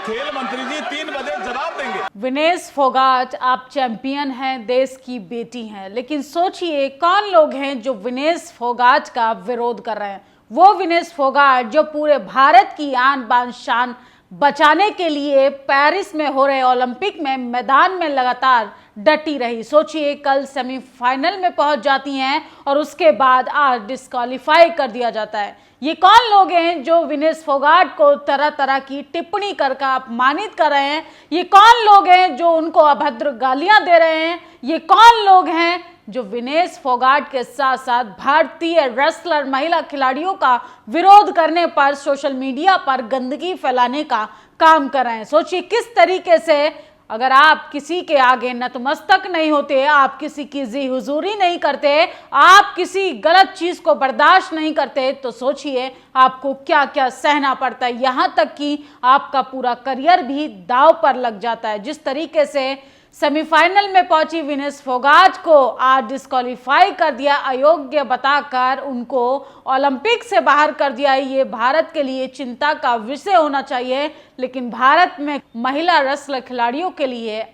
खेल मंत्री जी 3 बजे जवाब देंगे। विनेश फोगाट, आप चैंपियन हैं, देश की बेटी हैं, लेकिन सोचिए कौन लोग हैं जो विनेश फोगाट का विरोध कर रहे हैं। वो विनेश फोगाट जो पूरे भारत की आन बान शान बचाने के लिए पेरिस में हो रहे ओलंपिक में मैदान में लगातार डटी रही। सोचिए कल सेमीफाइनल में पहुंच जाती हैं और उसके बाद आज डिस्क्वालीफाई कर दिया जाता है। ये कौन लोग हैं जो विनेश फोगाट को तरह तरह की टिप्पणी करके अपमानित कर रहे हैं? ये कौन लोग हैं जो उनको अभद्र गालियां दे रहे हैं? ये कौन लोग हैं जो विनेश फोगाट के साथ साथ भारतीय रेसलर महिला खिलाड़ियों का विरोध करने पर सोशल मीडिया पर गंदगी फैलाने का काम कर रहे हैं? सोचिए किस तरीके से अगर आप किसी के आगे नतमस्तक नहीं होते, आप किसी की जी हुजूरी नहीं करते, आप किसी गलत चीज को बर्दाश्त नहीं करते, तो सोचिए आपको क्या क्या सहना पड़ता है। यहां तक कि आपका पूरा करियर भी दांव पर लग जाता है। जिस तरीके से सेमीफाइनल में पहुंची विनेश फोगाट को आज डिस्क्वालीफाई कर दिया, अयोग्य बताकर उनको ओलंपिक से बाहर कर दिया, ये भारत के लिए चिंता का विषय होना चाहिए। लेकिन भारत में महिला रेसलर खिलाड़ियों के लिए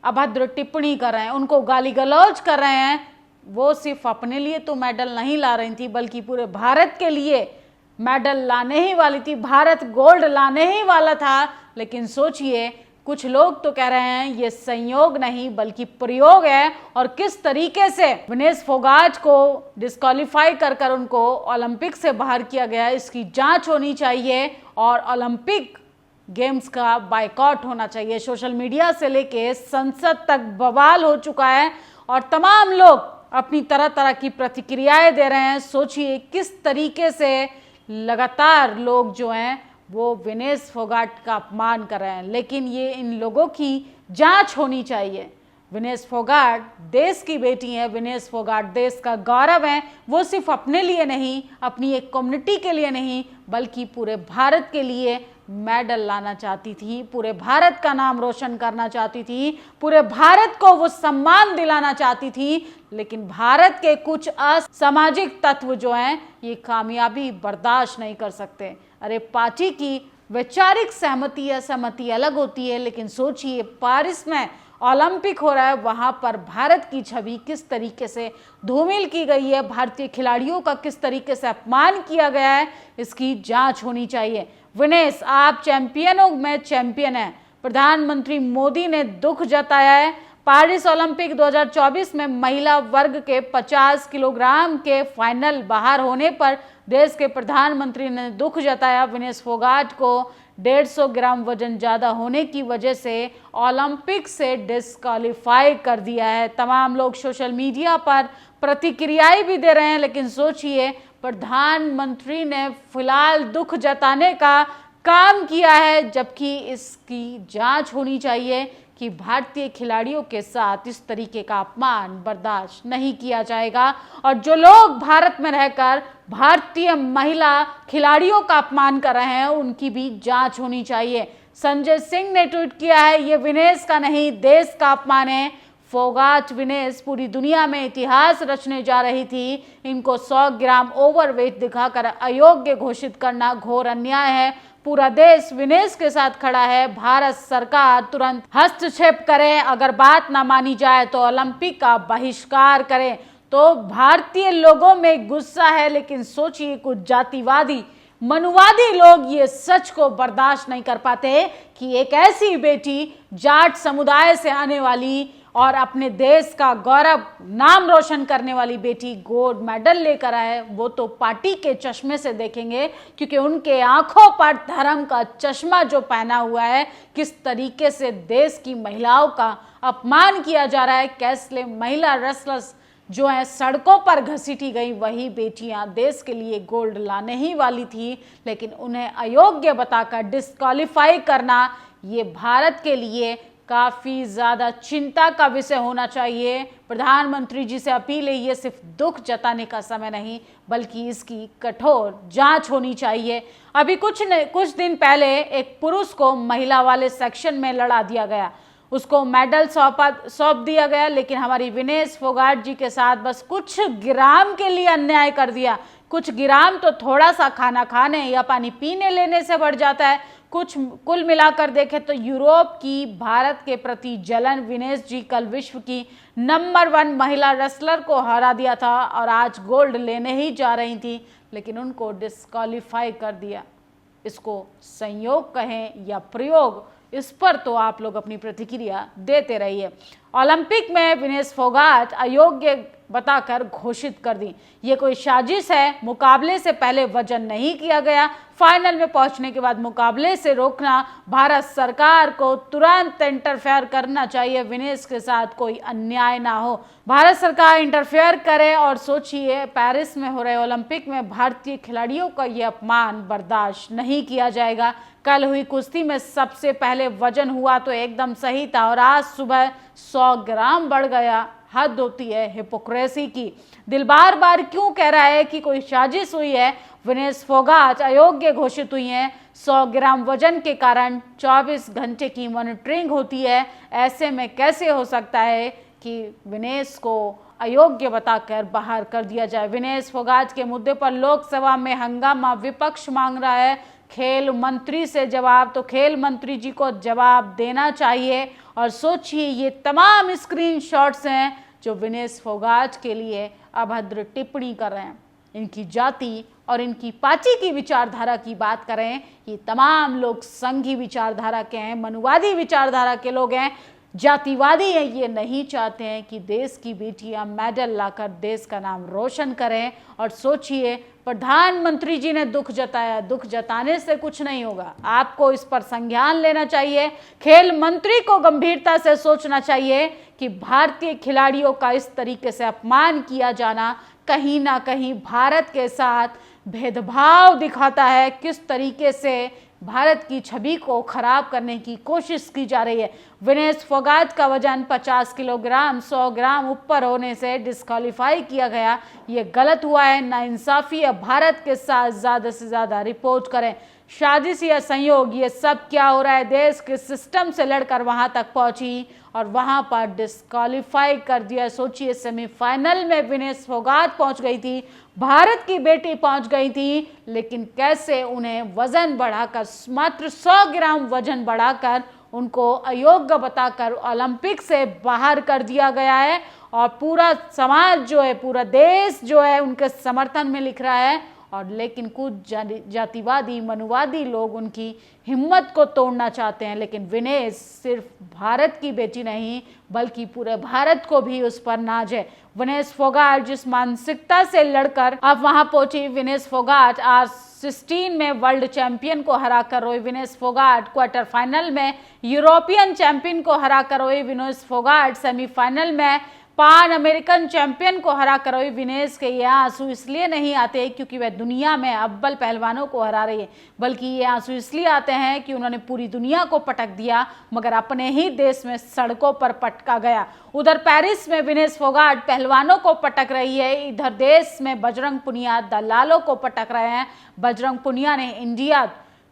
अभद्र टिप्पणी कर रहे हैं, उनको गाली गलौज कर रहे हैं। वो सिर्फ अपने लिए तो मेडल नहीं ला रही थी, बल्कि पूरे भारत के लिए मेडल लाने ही वाली थी। भारत गोल्ड लाने ही वाला था। लेकिन सोचिए कुछ लोग तो कह रहे हैं ये संयोग नहीं बल्कि प्रयोग है, और किस तरीके से विनेश फोगाट को डिस्क्वालीफाई कर उनको ओलंपिक से बाहर किया गया, इसकी जांच होनी चाहिए और ओलंपिक गेम्स का बायकॉट होना चाहिए। सोशल मीडिया से लेके संसद तक बवाल हो चुका है और तमाम लोग अपनी तरह तरह की प्रतिक्रियाएं दे रहे हैं। सोचिए किस तरीके से लगातार लोग जो हैं वो विनेश फोगाट का अपमान कर रहे हैं। लेकिन ये इन लोगों की जांच होनी चाहिए। विनेश फोगाट देश की बेटी है, विनेश फोगाट देश का गौरव है। वो सिर्फ अपने लिए नहीं, अपनी एक कम्युनिटी के लिए नहीं, बल्कि पूरे भारत के लिए मेडल लाना चाहती थी, पूरे भारत का नाम रोशन करना चाहती थी, पूरे भारत को वो सम्मान दिलाना चाहती थी। लेकिन भारत के कुछ असामाजिक तत्व जो हैं ये कामयाबी बर्दाश्त नहीं कर सकते। अरे पार्टी की वैचारिक सहमति या सहमति अलग होती है, लेकिन सोचिए पेरिस में ओलंपिक हो रहा है, वहां पर भारत की छवि किस तरीके से धूमिल की गई है, भारतीय खिलाड़ियों का किस तरीके से अपमान किया गया है, इसकी जांच होनी चाहिए। विनेश, आप चैंपियनों में चैंपियन हैं। प्रधानमंत्री मोदी ने दुख जताया है। पेरिस ओलंपिक 2024 में महिला वर्ग के 50 किलोग्राम के फाइनल बाहर होने पर देश के प्रधानमंत्री ने दुख जताया। विनेश फोगाट को 150 ग्राम वजन ज्यादा होने की वजह से ओलंपिक से डिस्क्वालीफाई कर दिया है। तमाम लोग सोशल मीडिया पर प्रतिक्रियाएं भी दे रहे हैं, लेकिन सोचिए प्रधानमंत्री ने फिलहाल दुख जताने का काम किया है, जबकि इसकी जांच होनी चाहिए कि भारतीय खिलाड़ियों के साथ इस तरीके का अपमान बर्दाश्त नहीं किया जाएगा। और जो लोग भारत में रहकर भारतीय महिला खिलाड़ियों का अपमान कर रहे हैं उनकी भी जांच होनी चाहिए। संजय सिंह ने ट्वीट किया है, ये विनेश का नहीं देश का अपमान है। फोगाट विनेश पूरी दुनिया में इतिहास रचने जा रही थी। इनको 100 ग्राम ओवरवेट दिखाकर अयोग्य घोषित करना घोर अन्याय है। पूरा देश विनेश के साथ खड़ा है। भारत सरकार तुरंत हस्तक्षेप करे, अगर बात ना मानी जाए तो ओलंपिक का बहिष्कार करे। तो भारतीय लोगों में गुस्सा है, लेकिन सोचिए कुछ जातिवादी मनुवादी लोग ये सच को बर्दाश्त नहीं कर पाते कि एक ऐसी बेटी जाट समुदाय से आने वाली और अपने देश का गौरव नाम रोशन करने वाली बेटी गोल्ड मेडल लेकर आए। वो तो पार्टी के चश्मे से देखेंगे, क्योंकि उनके आंखों पर धर्म का चश्मा जो पहना हुआ है, किस तरीके से देश की महिलाओं का अपमान किया जा रहा है। कैसे महिला रेसलर्स जो है सड़कों पर घसीटी गई, वही बेटियां देश के लिए गोल्ड लाने ही वाली थी, लेकिन उन्हें अयोग्य बताकर डिस्क्वालीफाई करना ये भारत के लिए काफ़ी ज़्यादा चिंता का विषय होना चाहिए। प्रधानमंत्री जी से अपील है, ये सिर्फ दुख जताने का समय नहीं बल्कि इसकी कठोर जांच होनी चाहिए। अभी कुछ दिन पहले एक पुरुष को महिला वाले सेक्शन में लड़ा दिया गया, उसको मेडल सौंप दिया गया, लेकिन हमारी विनेश फोगाट जी के साथ बस कुछ ग्राम के लिए अन्याय कर दिया। कुछ ग्राम तो थोड़ा सा खाना खाने या पानी पीने लेने से बढ़ जाता है, कुल मिलाकर देखें तो यूरोप की भारत के प्रति जलन, विनेश जी कल विश्व की नंबर 1 महिला रेसलर को हरा दिया था और आज गोल्ड लेने ही जा रही थी, लेकिन उनको डिस्क्वालीफाई कर दिया। इसको संयोग कहें या प्रयोग, इस पर तो आप लोग अपनी प्रतिक्रिया देते रहिए। ओलंपिक में विनेश फोगाट अयोग्य बताकर घोषित कर दी। ये कोई साजिश है? मुकाबले से पहले वजन नहीं किया गया, फाइनल में पहुंचने के बाद मुकाबले से रोकना। भारत सरकार को तुरंत इंटरफेयर करना चाहिए, विनेश के साथ कोई अन्याय ना हो। भारत सरकार इंटरफेयर करे और सोचिए, पेरिस में हो रहे ओलंपिक में भारतीय खिलाड़ियों का ये अपमान बर्दाश्त नहीं किया जाएगा। कल हुई कुश्ती में सबसे पहले वजन हुआ तो एकदम सही था और आज सुबह 100 ग्राम बढ़ गया। हद होती है हिपोक्रेसी की। दिल बार बार क्यों कह रहा है कि कोई साजिश हुई है? विनेश फोगाट अयोग्य घोषित हुई हैं। 100 ग्राम वजन के कारण 24 घंटे की मॉनिटरिंग होती है। ऐसे में कैसे हो सकता है कि विनेश को अयोग्य बताकर बाहर कर दिया जाए? विनेश फोगाट के मुद्दे पर लोकसभा में हंगामा, विपक्ष मांग रहा है खेल मंत्री से जवाब, तो खेल मंत्री जी को जवाब देना चाहिए। और सोचिए, ये तमाम स्क्रीनशॉट्स हैं जो विनेश फोगाट के लिए अभद्र टिप्पणी कर रहे हैं। इनकी जाति और इनकी पार्टी की विचारधारा की बात करें, ये तमाम लोग संघी विचारधारा के हैं, मनुवादी विचारधारा के लोग हैं, जातिवादी हैं। ये नहीं चाहते हैं कि देश की बेटियां मेडल लाकर देश का नाम रोशन करें। और सोचिए, प्रधानमंत्री जी ने दुख जताया, दुख जताने से कुछ नहीं होगा, आपको इस पर संज्ञान लेना चाहिए। खेल मंत्री को गंभीरता से सोचना चाहिए कि भारतीय खिलाड़ियों का इस तरीके से अपमान किया जाना कहीं ना कहीं भारत के साथ भेदभाव दिखाता है। किस तरीके से भारत की छवि को खराब करने की कोशिश की जा रही है। विनेश फोगाट का वजन 50 किलोग्राम, 100 ग्राम ऊपर होने से डिस्क्वालीफाई किया गया। ये गलत हुआ है, नाइंसाफी है। भारत के साथ ज़्यादा से ज़्यादा रिपोर्ट करें। साजिश या संयोग, ये सब क्या हो रहा है? देश के सिस्टम से लड़कर वहां तक पहुंची और वहां पर डिस्क्वालीफाई कर दिया। सोचिए, सेमीफाइनल में विनेश फोगाट पहुंच गई थी, भारत की बेटी पहुंच गई थी, लेकिन कैसे उन्हें वजन बढ़ाकर, मात्र 100 ग्राम वजन बढ़ाकर उनको अयोग्य बताकर ओलंपिक से बाहर कर दिया गया है। और पूरा समाज जो है, पूरा देश जो है उनके समर्थन में लिख रहा है। और लेकिन कुछ जातिवादी, मनुवादी लोग उनकी हिम्मत को तोड़ना चाहते हैं। लेकिन विनेश सिर्फ भारत की बेटी नहीं, बल्कि पूरे भारत को भी उस पर नाज है। विनेश फोगाट जिस मानसिकता से लड़कर अब वहां पहुंची, विनेश फोगाट R16 में वर्ल्ड चैंपियन को हराकर रोई। विनेश फोगाट क्वार्टर फाइनल में यूरोपियन चैंपियन को हराकर रोई। विनेश फोगाट सेमीफाइनल में पान अमेरिकन चैंपियन को हरा कर रोई। विनेश के ये आंसू इसलिए नहीं आते क्योंकि वह दुनिया में अव्वल पहलवानों को हरा रही है, बल्कि ये आंसू इसलिए आते हैं कि उन्होंने पूरी दुनिया को पटक दिया, मगर अपने ही देश में सड़कों पर पटका गया। उधर पेरिस में विनेश फोगाट पहलवानों को पटक रही है, इधर देश में बजरंग पुनिया दलालों को पटक रहे हैं। बजरंग पुनिया ने इंडिया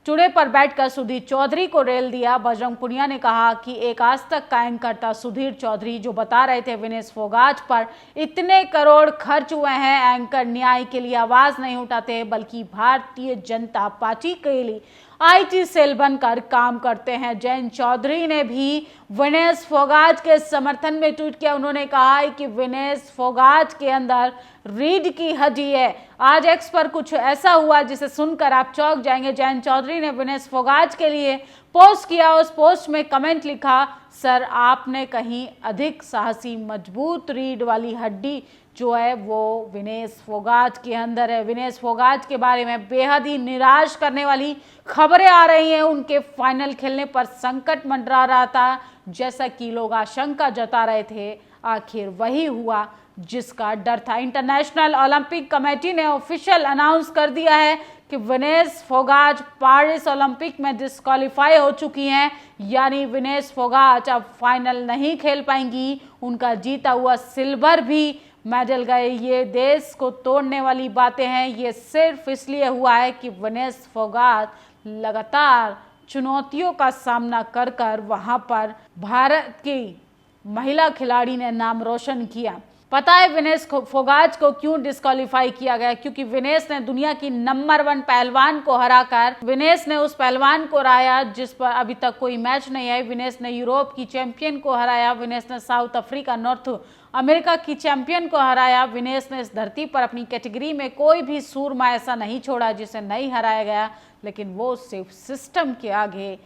टुडे पर बैठकर सुधीर चौधरी को रेल दिया। बजरंग पुनिया ने कहा कि एक आज तक का एंकरता सुधीर चौधरी जो बता रहे थे विनेश फोगाट पर इतने करोड़ खर्च हुए हैं, एंकर न्याय के लिए आवाज नहीं उठाते, बल्कि भारतीय जनता पार्टी के लिए IT सेल बनकर काम करते हैं। जयंत चौधरी ने भी विनेश फोगाट के समर्थन में ट्वीट किया। उन्होंने कहा है कि विनेश फोगाट के अंदर रीढ़ की हड्डी है। आज एक्स पर कुछ ऐसा हुआ जिसे सुनकर आप चौंक जाएंगे। जयंत चौधरी ने विनेश फोगाट के लिए पोस्ट किया, उस पोस्ट में कमेंट लिखा, सर आपने कहीं अधिक साहसी, मजबूत रीढ़ वाली हड्डी जो है वो विनेश फोगाट के अंदर है। विनेश फोगाट के बारे में बेहद ही निराश करने वाली खबरें आ रही हैं। उनके फाइनल खेलने पर संकट मंडरा रहा था, जैसा कि लोग आशंका जता रहे थे। आखिर वही हुआ जिसका डर था। इंटरनेशनल ओलंपिक कमेटी ने ऑफिशियल अनाउंस कर दिया है कि विनेश फोगाट पेरिस ओलंपिक में डिस्क्वालीफाई हो चुकी हैं, यानी विनेश फोगाट अब फाइनल नहीं खेल पाएंगी। उनका जीता हुआ सिल्वर भी मेडल गए। ये देश को तोड़ने वाली बातें हैं। ये सिर्फ इसलिए हुआ है कि विनेश फोगाट लगातार चुनौतियों का सामना कर कर वहाँ पर भारत की महिला खिलाड़ी ने नाम रोशन किया। पता है विनेश फोगाट को क्यों डिस्क्वालीफाई किया गया? क्योंकि विनेश ने दुनिया की नंबर 1 पहलवान को हराकर विनेश ने उस पहलवान को हराया जिस पर अभी तक कोई मैच नहीं आई। विनेश ने यूरोप की चैंपियन को हराया, विनेश ने साउथ अफ्रीका, नॉर्थ अमेरिका की चैंपियन को हराया। विनेश ने इस धरती पर अपनी कैटेगरी में कोई भी सूरमा ऐसा नहीं छोड़ा जिसे नहीं हराया गया, लेकिन वो सिर्फ सिस्टम के आगे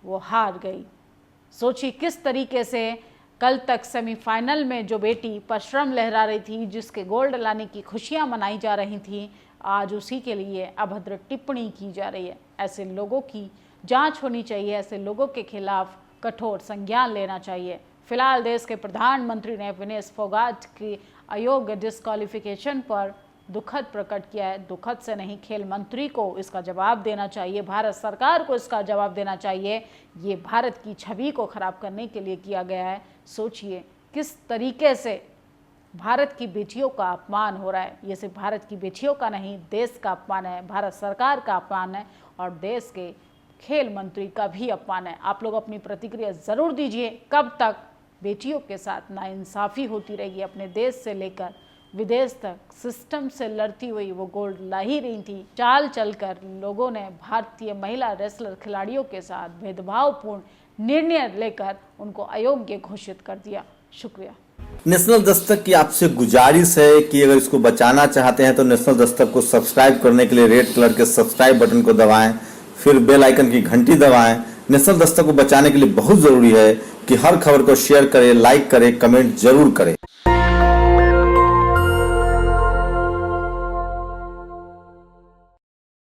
वो हार गई। सोचिए किस तरीके से कल तक सेमीफाइनल में जो बेटी परचम लहरा रही थी, जिसके गोल्ड लाने की खुशियां मनाई जा रही थी, आज उसी के लिए अभद्र टिप्पणी की जा रही है। ऐसे लोगों की जांच होनी चाहिए, ऐसे लोगों के खिलाफ कठोर संज्ञान लेना चाहिए। फिलहाल देश के प्रधानमंत्री ने विनेश फोगाट की अयोग्य डिस्क्वालिफिकेशन पर दुखद प्रकट किया है। दुखद से नहीं, खेल मंत्री को इसका जवाब देना चाहिए, भारत सरकार को इसका जवाब देना चाहिए। ये भारत की छवि को खराब करने के लिए किया गया है। सोचिए किस तरीके से भारत की बेटियों का अपमान हो रहा है। ये सिर्फ भारत की बेटियों का नहीं, देश का अपमान है, भारत सरकार का अपमान है और देश के खेल मंत्री का भी अपमान है। आप लोग अपनी प्रतिक्रिया ज़रूर दीजिए। कब तक बेटियों के साथ नाइंसाफ़ी होती रहेगी? अपने देश से लेकर विदेश तक सिस्टम से लड़ती हुई वो गोल्ड ला ही रही थी। चाल चलकर लोगों ने भारतीय महिला रेसलर खिलाड़ियों के साथ भेदभावपूर्ण निर्णय लेकर उनको अयोग्य घोषित कर दिया। शुक्रिया। नेशनल दस्तक की आपसे गुजारिश है कि अगर इसको बचाना चाहते हैं तो नेशनल दस्तक को सब्सक्राइब करने के लिए रेड कलर के सब्सक्राइब बटन को दबाएं, फिर बेल आइकन की घंटी दबाएं। नेशनल दस्तक को बचाने के लिए बहुत जरूरी है कि हर खबर को शेयर करें, लाइक करें, कमेंट जरूर करें।